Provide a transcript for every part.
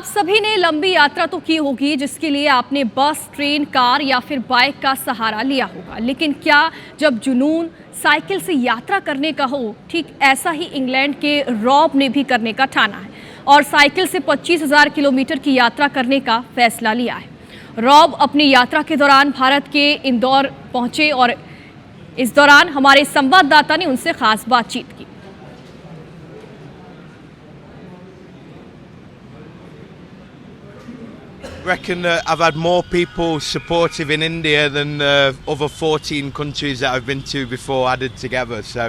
आप सभी ने लंबी यात्रा तो की होगी जिसके लिए आपने बस, ट्रेन, कार या फिर बाइक का सहारा लिया होगा। लेकिन क्या जब जुनून साइकिल से यात्रा करने का हो, ठीक ऐसा ही इंग्लैंड के रॉब ने भी करने का ठाना है और साइकिल से 25,000 किलोमीटर की यात्रा करने का फैसला लिया है। रॉब अपनी यात्रा के दौरान भारत के इंदौर पहुंचे और इस दौरान हमारे संवाददाता ने उनसे खास बातचीत की। Reckon that I've had more people supportive in India than other 14 countries that I've been to before added together. So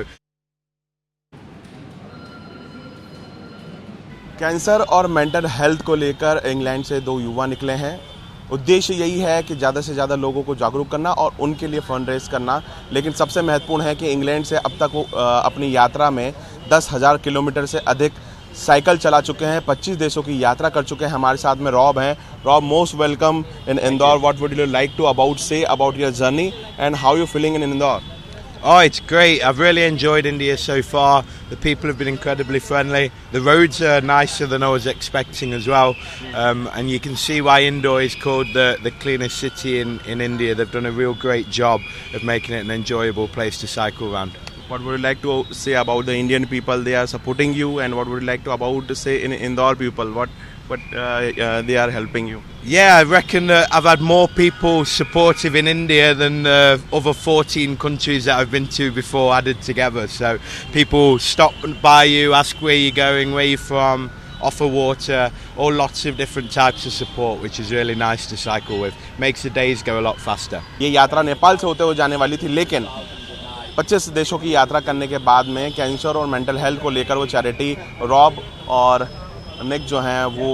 cancer और मेंटल हेल्थ को लेकर इंग्लैंड से दो युवा निकले हैं। उद्देश्य यही है कि ज़्यादा से ज़्यादा लोगों को जागरूक करना और उनके लिए फंड रेज करना। लेकिन सबसे महत्वपूर्ण है कि इंग्लैंड से अब तक वो अपनी यात्रा में 10,000 किलोमीटर से अधिक साइकिल चला चुके हैं, 25 देशों की यात्रा कर चुके हैं। हमारे साथ में रॉब हैं। Rob, most welcome in Indore. What would you like to say about your journey and how you feeling in Indore? Oh, it's great. I've really enjoyed India so far. The people have been incredibly friendly. The roads are nicer than I was expecting as well. And you can see why Indore is called the cleanest city in India. They've done a real great job of making it an enjoyable place to cycle around. What would you like to say about the Indian people? They are supporting you, and what would you like to say in Indore people? What they are helping you? Yeah, I reckon that I've had more people supportive in India than other 14 countries that I've been to before added together. So people stop by you, ask where you're going, where you're from, offer water, or lots of different types of support, which is really nice to cycle with. Makes the days go a lot faster. ये यात्रा नेपाल से होते हुए जाने वाली थी, लेकिन 25 देशों की यात्रा करने के बाद में कैंसर और मेंटल हेल्थ को लेकर वो चैरिटी रॉब और निक जो हैं वो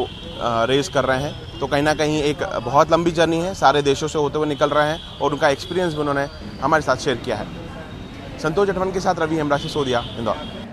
रेस कर रहे हैं। तो कहीं ना कहीं एक बहुत लंबी जर्नी है, सारे देशों से होते हुए निकल रहे हैं और उनका एक्सपीरियंस भी उन्होंने हमारे साथ शेयर किया है। संतोष जटवन के साथ रवि हेमराज सिसोदिया, इंदौर।